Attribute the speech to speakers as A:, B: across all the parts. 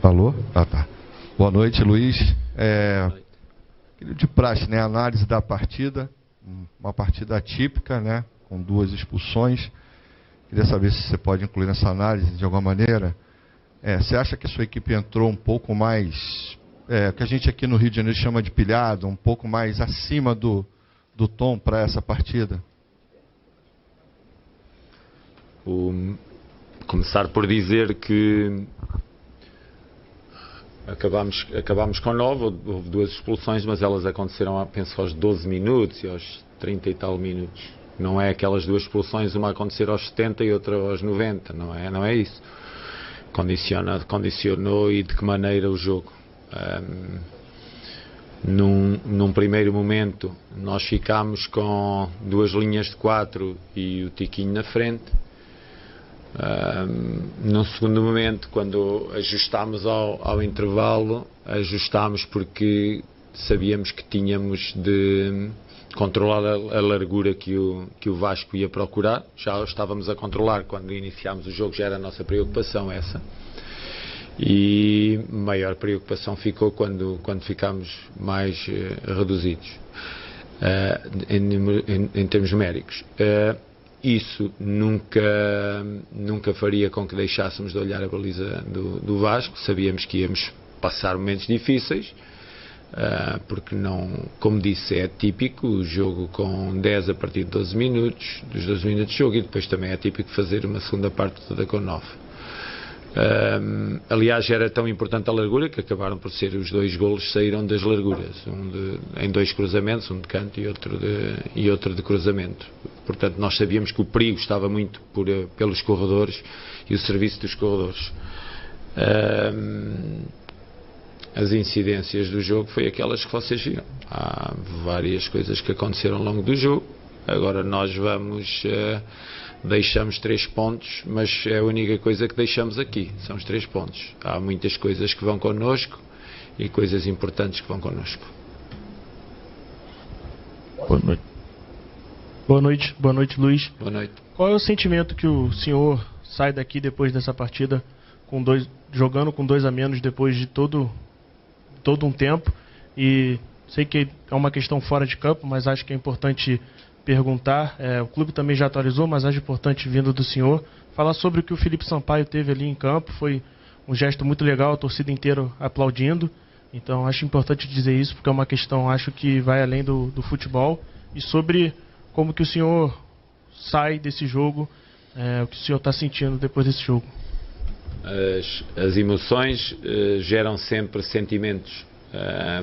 A: Alô? Tá. Boa noite, Luiz. De praxe, né? Análise da partida, uma partida atípica, né? Com 2 expulsões. Queria saber se você pode incluir nessa análise de alguma maneira. Você acha que a sua equipe entrou um pouco mais, o que a gente aqui no Rio de Janeiro chama de pilhado, um pouco mais acima do tom para essa partida?
B: Começar por dizer que acabámos com 9, houve 2 expulsões, mas elas aconteceram, penso, aos 12 minutos e aos 30 e tal minutos. Não é aquelas 2 expulsões, uma a acontecer aos 70 e outra aos 90, não é isso. Condicionou e de que maneira o jogo. Num primeiro momento nós ficámos com 2 linhas de 4 e o Tiquinho na frente. Num segundo momento, quando ajustámos ao intervalo, ajustámos porque sabíamos que tínhamos de controlar a largura que o Vasco ia procurar. Já estávamos a controlar quando iniciámos o jogo, já era a nossa preocupação essa. E maior preocupação ficou quando ficámos mais reduzidos em termos numéricos. Isso nunca faria com que deixássemos de olhar a baliza do Vasco. Sabíamos que íamos passar momentos difíceis, porque não, como disse, é típico o jogo com 10 a partir de 12 minutos, dos 12 minutos de jogo, e depois também é típico fazer uma segunda parte toda com 9. Aliás, era tão importante a largura que acabaram por ser os 2 golos, saíram das larguras, em 2 cruzamentos, um de canto e outro de cruzamento. Portanto, nós sabíamos que o perigo estava muito pelos corredores e o serviço dos corredores. As incidências do jogo foi aquelas que vocês viram. Há várias coisas que aconteceram ao longo do jogo. Agora nós deixamos 3 pontos, mas é a única coisa que deixamos aqui, são os 3 pontos. Há muitas coisas que vão connosco e coisas importantes que vão connosco.
C: Boa noite, Luiz.
B: Boa noite.
C: Qual é o sentimento que o senhor sai daqui depois dessa partida, jogando com 2 a menos depois de todo um tempo? E sei que é uma questão fora de campo, mas acho que é importante perguntar. O clube também já atualizou, mas acho importante, vindo do senhor, falar sobre o que o Felipe Sampaio teve ali em campo. Foi um gesto muito legal, a torcida inteira aplaudindo. Então acho importante dizer isso, porque é uma questão, acho que vai além do futebol. E sobre como que o senhor sai desse jogo, o que o senhor está sentindo depois desse jogo.
B: As emoções geram sempre sentimentos.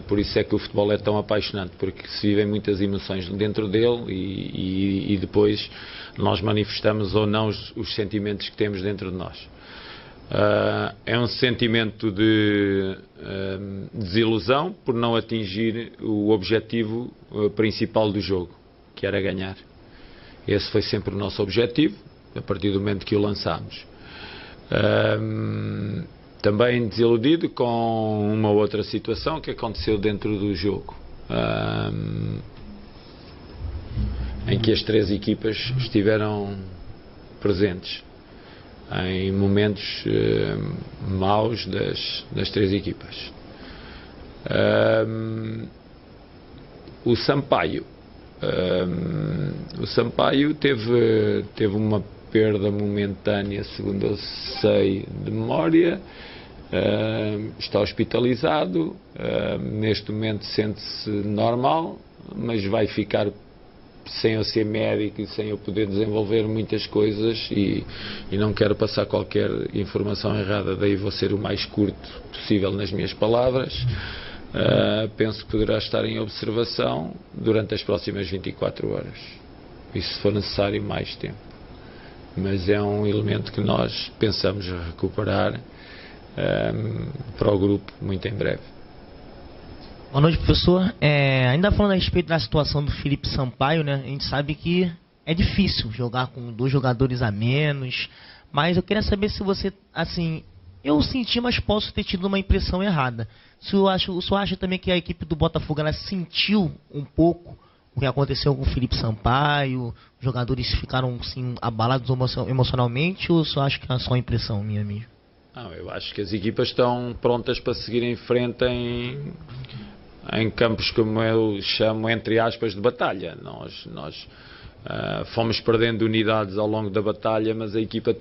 B: Por isso é que o futebol é tão apaixonante, porque se vivem muitas emoções dentro dele e depois nós manifestamos ou não os sentimentos que temos dentro de nós. É um sentimento de desilusão por não atingir o objetivo principal do jogo, que era ganhar. Esse foi sempre o nosso objetivo, a partir do momento que o lançámos. Também desiludido com uma outra situação que aconteceu dentro do jogo, em que as 3 equipas estiveram presentes em momentos maus das 3 equipas. O Sampaio teve uma perda momentânea, segundo eu sei de memória. Está hospitalizado, neste momento sente-se normal, mas vai ficar, sem eu ser médico e sem eu poder desenvolver muitas coisas, e não quero passar qualquer informação errada, daí vou ser o mais curto possível nas minhas palavras. Penso que poderá estar em observação durante as próximas 24 horas, e se for necessário mais tempo, mas é um elemento que nós pensamos recuperar para o grupo muito em breve.
D: Boa noite, professor. Ainda falando a respeito da situação do Felipe Sampaio, né? A gente sabe que é difícil jogar com 2 jogadores a menos, mas eu queria saber se você, assim, eu senti, mas posso ter tido uma impressão errada. O senhor acha também que a equipe do Botafogo ela sentiu um pouco o que aconteceu com o Felipe Sampaio? Os jogadores ficaram assim, abalados emocionalmente, ou só acho que é só impressão minha mesmo?
B: Não, eu acho que as equipas estão prontas para seguir em frente em campos, como eu chamo, entre aspas, de batalha. Nós fomos perdendo unidades ao longo da batalha, mas a equipa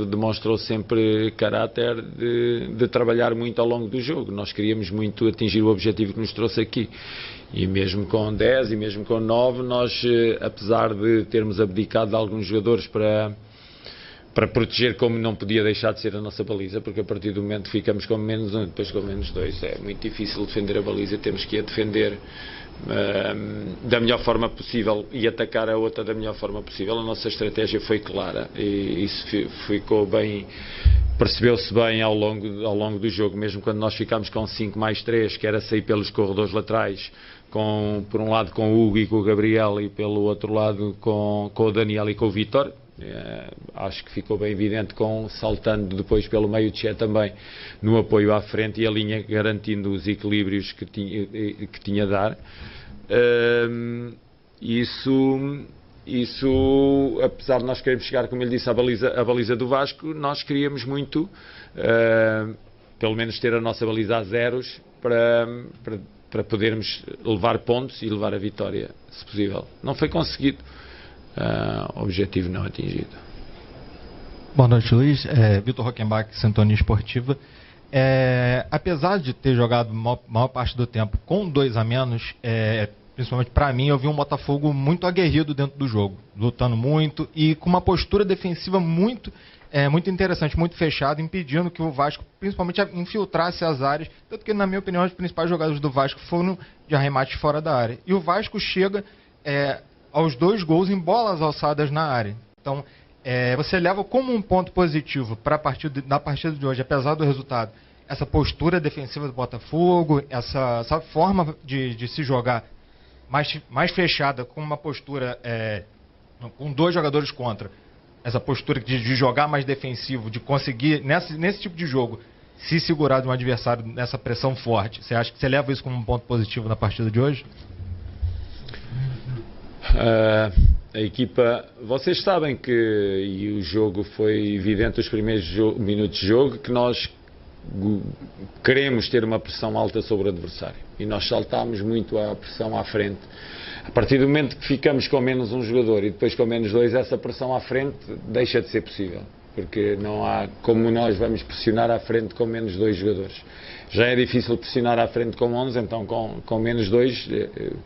B: demonstrou sempre caráter de trabalhar muito ao longo do jogo. Nós queríamos muito atingir o objetivo que nos trouxe aqui. E mesmo com 10 e mesmo com 9, nós, apesar de termos abdicado de alguns jogadores para proteger, como não podia deixar de ser a nossa baliza, porque a partir do momento que ficamos com menos 1 e depois com menos 2, é muito difícil defender a baliza, temos que a defender da melhor forma possível e atacar a outra da melhor forma possível. A nossa estratégia foi clara e isso ficou bem, percebeu-se bem ao longo do jogo, mesmo quando nós ficámos com 5+3, que era sair pelos corredores laterais, por um lado com o Hugo e com o Gabriel e pelo outro lado com o Daniel e com o Vítor. Acho que ficou bem evidente, saltando depois pelo meio de Tché também no apoio à frente e a linha garantindo os equilíbrios que tinha a dar. Isso, apesar de nós querermos chegar, como ele disse, à baliza do Vasco, nós queríamos muito, pelo menos ter a nossa baliza a zeros para podermos levar pontos e levar a vitória, se possível. Não foi conseguido. Objetivo não atingido.
E: Boa noite, Luiz. Vitor Rockenbach, Sintonia Esportiva. Apesar de ter jogado maior parte do tempo com 2 a menos, principalmente para mim, eu vi um Botafogo muito aguerrido dentro do jogo, lutando muito e com uma postura defensiva muito interessante, muito fechada, impedindo que o Vasco, principalmente, infiltrasse as áreas. Tanto que, na minha opinião, as principais jogadas do Vasco foram de arremate fora da área. E o Vasco chega aos 2 gols em bolas alçadas na área. Então, você leva como um ponto positivo para na partida de hoje, apesar do resultado, essa postura defensiva do Botafogo, essa forma de se jogar mais fechada, com uma postura com 2 jogadores contra, essa postura de jogar mais defensivo, de conseguir, nesse tipo de jogo, se segurar de um adversário nessa pressão forte. Você acha que você leva isso como um ponto positivo na partida de hoje?
B: A equipa, vocês sabem que, e o jogo foi evidente os primeiros minutos de jogo, que nós queremos ter uma pressão alta sobre o adversário e nós saltámos muito a pressão à frente. A partir do momento que ficamos com menos um jogador e depois com menos 2, essa pressão à frente deixa de ser possível, porque não há como nós vamos pressionar à frente com menos 2 jogadores. Já é difícil pressionar à frente com 11, então com menos 2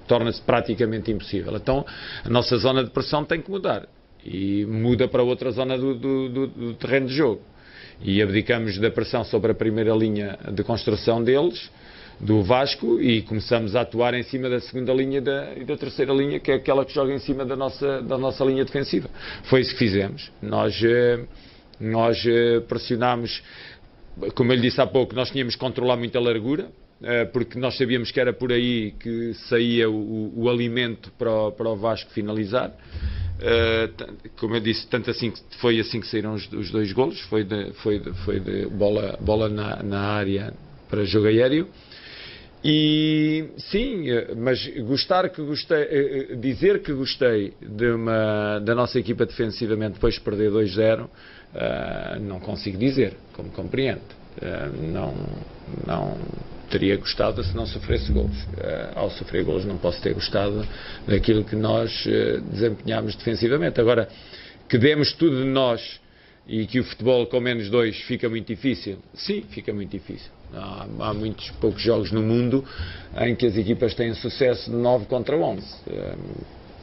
B: torna-se praticamente impossível. Então a nossa zona de pressão tem que mudar e muda para outra zona do terreno de jogo. E abdicamos da pressão sobre a primeira linha de construção deles, do Vasco, e começamos a atuar em cima da segunda linha e da terceira linha, que é aquela que joga em cima da nossa linha defensiva. Foi isso que fizemos. Nós pressionámos. Como eu lhe disse há pouco, nós tínhamos que controlar muito a largura, porque nós sabíamos que era por aí que saía o alimento para o Vasco finalizar. Como eu disse, tanto assim que foi assim que saíram os 2 golos, foi de bola na área para jogo aéreo. E sim, mas dizer que gostei da nossa equipa defensivamente depois de perder 2-0, não consigo dizer, como compreende. Não teria gostado se não sofresse golos. Ao sofrer golos não posso ter gostado daquilo que nós desempenhámos defensivamente. Agora, que demos tudo de nós e que o futebol com menos 2 fica muito difícil. Sim, fica muito difícil. Há muitos poucos jogos no mundo em que as equipas têm sucesso de 9 contra 11.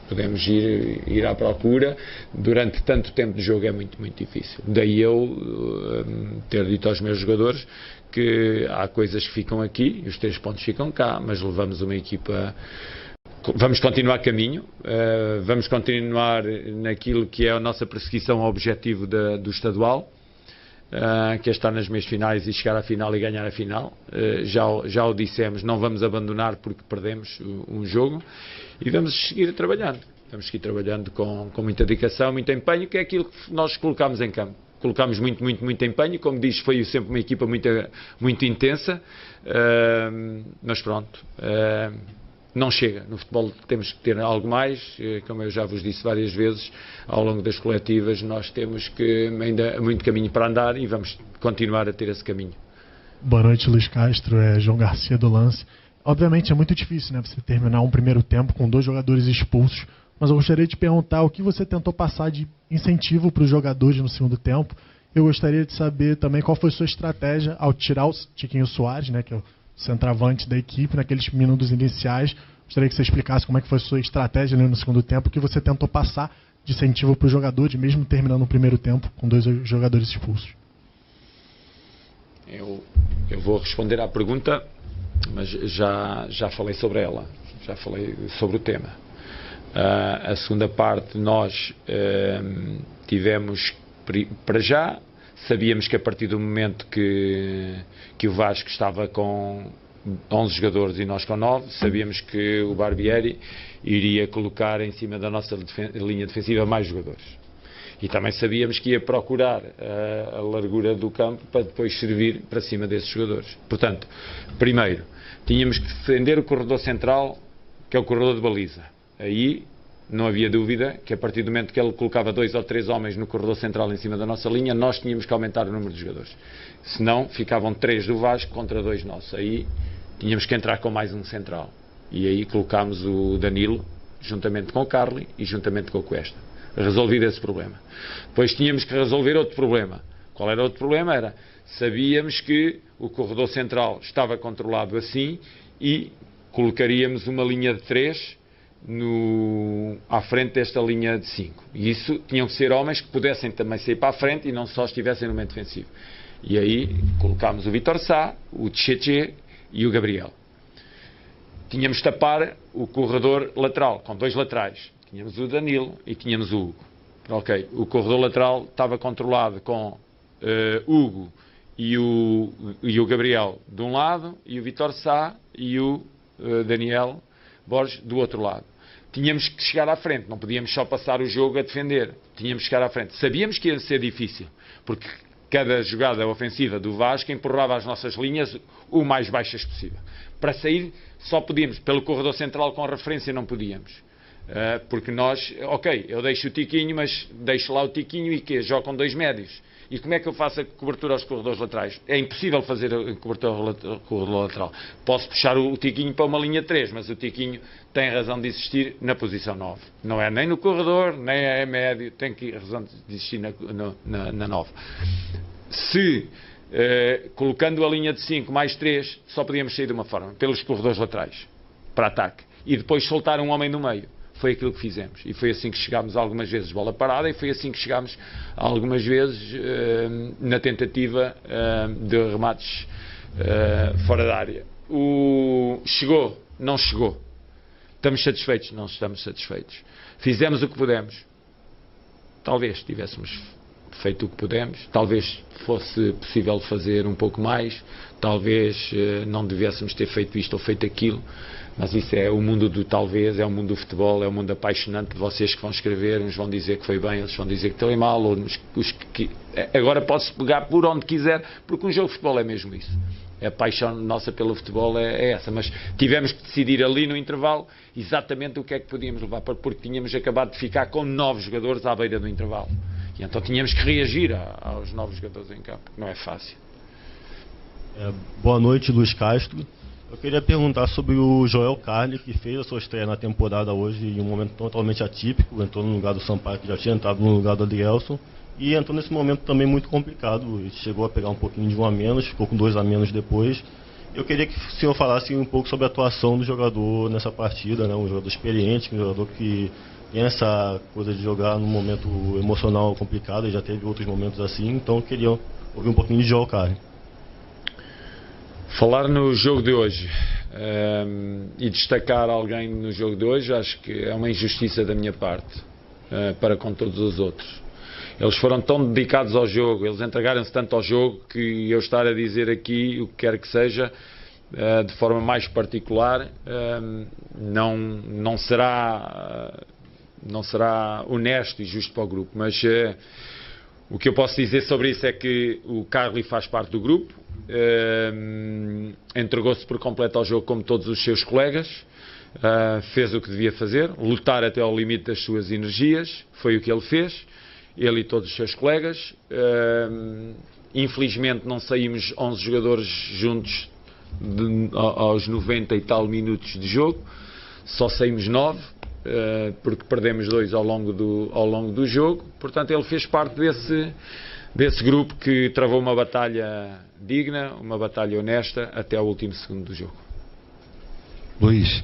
B: Podemos ir à procura. Durante tanto tempo de jogo é muito, muito difícil. Daí eu ter dito aos meus jogadores que há coisas que ficam aqui e os 3 pontos ficam cá, mas levamos uma equipa. Vamos continuar caminho, vamos continuar naquilo que é a nossa perseguição ao objetivo do estadual, que é estar nas meias finais e chegar à final e ganhar a final. Já o dissemos, não vamos abandonar porque perdemos um jogo e vamos seguir trabalhando. Vamos seguir trabalhando com muita dedicação, muito empenho, que é aquilo que nós colocámos em campo. Colocámos muito, muito, muito empenho, como diz, foi sempre uma equipa muito, muito intensa, mas pronto. não chega. No futebol temos que ter algo mais, como eu já vos disse várias vezes ao longo das coletivas, nós temos que ainda muito caminho para andar e vamos continuar a ter esse caminho.
F: Boa noite, Luiz Castro, João Garcia do Lance. Obviamente é muito difícil, né, você terminar um primeiro tempo com 2 jogadores expulsos, mas eu gostaria de perguntar o que você tentou passar de incentivo para os jogadores no segundo tempo. Eu gostaria de saber também qual foi a sua estratégia ao tirar o Tiquinho Soares, né, que é o centroavante da equipe, naqueles minutos iniciais. Gostaria que você explicasse como é que foi a sua estratégia no segundo tempo, o que você tentou passar de incentivo para os jogadores, mesmo terminando o primeiro tempo com 2 jogadores expulsos.
B: Eu vou responder à pergunta, mas já falei sobre ela, já falei sobre o tema. A segunda parte nós tivemos, para já, sabíamos que a partir do momento que o Vasco estava com 11 jogadores e nós com 9, sabíamos que o Barbieri iria colocar em cima da nossa linha defensiva mais jogadores. E também sabíamos que ia procurar a largura do campo para depois servir para cima desses jogadores. Portanto, primeiro, tínhamos que defender o corredor central, que é o corredor de baliza. Aí não havia dúvida que a partir do momento que ele colocava 2 ou 3 homens no corredor central em cima da nossa linha, nós tínhamos que aumentar o número de jogadores. Senão, ficavam 3 do Vasco contra 2 nossos. Aí tínhamos que entrar com mais um central. E aí colocámos o Danilo, juntamente com o Carli e juntamente com o Cuesta. Resolvido esse problema. Depois tínhamos que resolver outro problema. Qual era o outro problema? Era, sabíamos que o corredor central estava controlado assim e colocaríamos uma linha de 3 à frente desta linha de 5. E isso tinham que ser homens que pudessem também sair para a frente e não só estivessem no momento defensivo. E aí colocámos o Vitor Sá, o Tcheche e o Gabriel. Tínhamos de tapar o corredor lateral, com 2 laterais. Tínhamos o Danilo e tínhamos o Hugo. Ok, o corredor lateral estava controlado com Hugo e o Gabriel de um lado e o Vitor Sá e o Daniel Borges do outro lado. Tínhamos que chegar à frente, não podíamos só passar o jogo a defender. Tínhamos que chegar à frente. Sabíamos que ia ser difícil, porque cada jogada ofensiva do Vasco empurrava as nossas linhas o mais baixas possível. Para sair só podíamos, pelo corredor central com referência não podíamos. Porque nós, ok, eu deixo o Tiquinho, mas deixo lá o Tiquinho e quê? Jogo com 2 médios. E como é que eu faço a cobertura aos corredores laterais? É impossível fazer a cobertura ao corredor lateral. Posso puxar o Tiquinho para uma linha 3, mas o Tiquinho tem razão de existir na posição 9. Não é nem no corredor, nem é médio, tem razão de existir na 9. Se, colocando a linha de 5 mais 3, só podíamos sair de uma forma, pelos corredores laterais, para ataque. E depois soltar um homem no meio. Foi aquilo que fizemos. E foi assim que chegámos algumas vezes bola parada e foi assim que chegámos algumas vezes na tentativa de remates fora da área. Chegou? Não chegou. Estamos satisfeitos? Não estamos satisfeitos. Fizemos o que pudemos. Talvez tivéssemos feito o que pudemos. Talvez fosse possível fazer um pouco mais. Talvez não devêssemos ter feito isto ou feito aquilo. Mas isso é o mundo do talvez, é o mundo do futebol, é o mundo apaixonante de vocês que vão escrever, uns vão dizer que foi bem, outros vão dizer que foi mal, ou agora pode-se pegar por onde quiser, porque um jogo de futebol é mesmo isso. A paixão nossa pelo futebol é essa, mas tivemos que decidir ali no intervalo exatamente o que é que podíamos levar, porque tínhamos acabado de ficar com 9 jogadores à beira do intervalo. E então tínhamos que reagir aos 9 jogadores em campo, que não é fácil.
G: Boa noite, Luiz Castro. Eu queria perguntar sobre o Joel Carli, que fez a sua estreia na temporada hoje em um momento totalmente atípico, entrou no lugar do Sampaio, que já tinha entrado no lugar do Adrielson, e entrou nesse momento também muito complicado, chegou a pegar um pouquinho de 1 a menos, ficou com 2 a menos depois. Eu queria que o senhor falasse um pouco sobre a atuação do jogador nessa partida, né? Um jogador experiente, um jogador que tem essa coisa de jogar num momento emocional complicado, e já teve outros momentos assim, então eu queria ouvir um pouquinho de Joel Carli.
B: Falar no jogo de hoje e destacar alguém no jogo de hoje, acho que é uma injustiça da minha parte para com todos os outros. Eles foram tão dedicados ao jogo, eles entregaram-se tanto ao jogo, que eu estar a dizer aqui o que quer que seja de forma mais particular não será honesto e justo para o grupo. Mas o que eu posso dizer sobre isso é que o Carli faz parte do grupo, entregou-se por completo ao jogo como todos os seus colegas, fez o que devia fazer, lutar até ao limite das suas energias, foi o que ele fez, ele e todos os seus colegas. Infelizmente não saímos 11 jogadores juntos aos 90 e tal minutos de jogo, só saímos 9, porque perdemos 2 ao longo do jogo. Portanto, ele fez parte desse grupo que travou uma batalha digna, uma batalha honesta até ao último segundo do jogo.
A: Luís,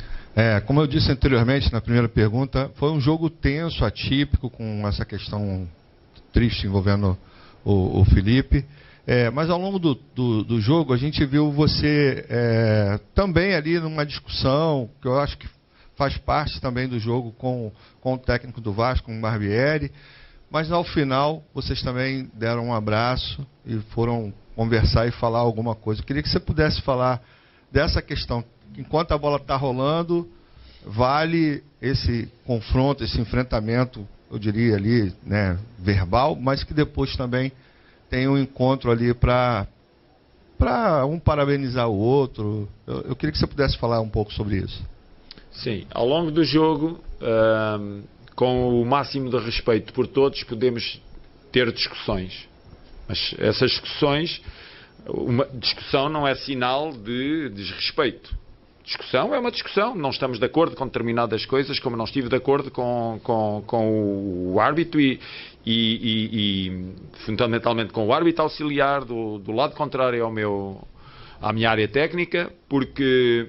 A: como eu disse anteriormente na primeira pergunta, foi um jogo tenso, atípico, com essa questão triste envolvendo o Felipe. Mas ao longo do jogo a gente viu você também ali numa discussão, que eu acho que faz parte também do jogo com o técnico do Vasco, com o Barbieri, mas ao final vocês também deram um abraço e foram conversar e falar alguma coisa. Eu queria que você pudesse falar dessa questão. Enquanto a bola está rolando, vale esse confronto, esse enfrentamento, eu diria ali, né, verbal, mas que depois também tem um encontro ali para um parabenizar o outro. Eu queria que você pudesse falar um pouco sobre isso.
B: Sim, ao longo do jogo, com o máximo de respeito por todos, podemos ter discussões. Mas essas discussões, uma discussão não é sinal de desrespeito. Discussão é uma discussão. Não estamos de acordo com determinadas coisas, como não estive de acordo com o árbitro e fundamentalmente com o árbitro auxiliar do lado contrário à minha área técnica,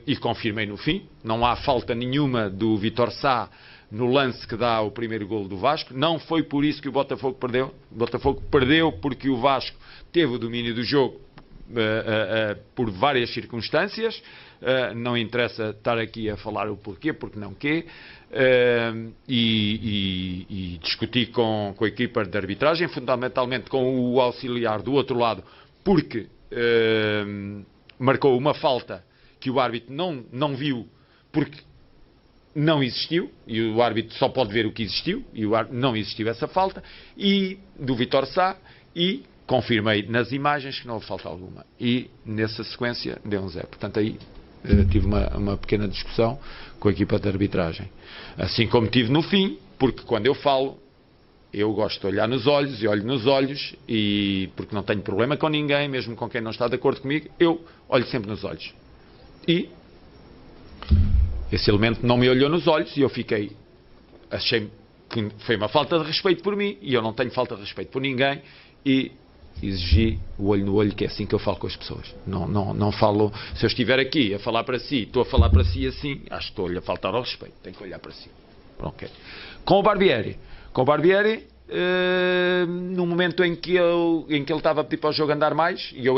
B: e confirmei no fim, não há falta nenhuma do Vítor Sá no lance que dá o primeiro golo do Vasco. Não foi por isso que o Botafogo perdeu. O Botafogo perdeu porque o Vasco teve o domínio do jogo por várias circunstâncias. Não interessa estar aqui a falar o porquê, porque não quê, e discuti com a equipa de arbitragem, fundamentalmente com o auxiliar do outro lado, porque marcou uma falta que o árbitro não viu, porque não existiu, e o árbitro só pode ver o que existiu, e não existiu essa falta, e do Vítor Sá, e confirmei nas imagens que não houve falta alguma, e nessa sequência deu um 0. Portanto, aí tive uma pequena discussão com a equipa de arbitragem, assim como tive no fim, porque quando eu falo, eu gosto de olhar nos olhos, e olho nos olhos, e porque não tenho problema com ninguém, mesmo com quem não está de acordo comigo, eu olho sempre nos olhos. E esse elemento não me olhou nos olhos, e eu achei que foi uma falta de respeito por mim, e eu não tenho falta de respeito por ninguém, e exigi o olho no olho, que é assim que eu falo com as pessoas. Não falo, se eu estiver aqui a falar para si, estou a falar para si assim, acho que estou-lhe a faltar ao respeito, tenho que olhar para si. Okay. Com o Barbieri, no momento em que ele estava a pedir para o jogo andar mais, e eu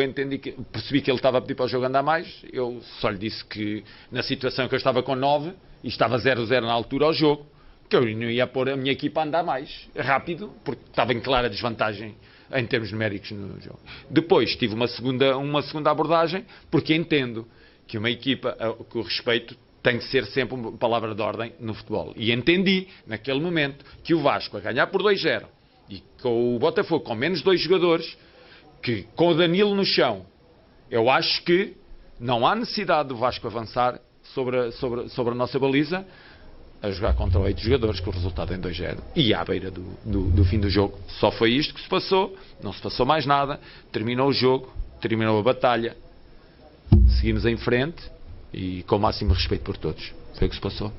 B: percebi que ele estava a pedir para o jogo andar mais, eu só lhe disse que na situação que eu estava com 9 e estava 0-0 na altura ao jogo, que eu não ia pôr a minha equipa a andar mais rápido, porque estava em clara desvantagem em termos numéricos no jogo. Depois tive uma segunda abordagem, porque entendo que uma equipa, que o respeito tem que ser sempre uma palavra de ordem no futebol. E entendi, naquele momento, que o Vasco a ganhar por 2-0 e com o Botafogo com menos 2 jogadores, que com o Danilo no chão, eu acho que não há necessidade do Vasco avançar sobre a nossa baliza, a jogar contra 8 jogadores, com o resultado em 2-0 e à beira do fim do jogo. Só foi isto que se passou, não se passou mais nada, terminou o jogo, terminou a batalha, seguimos em frente e com o máximo respeito por todos. Foi o que se passou.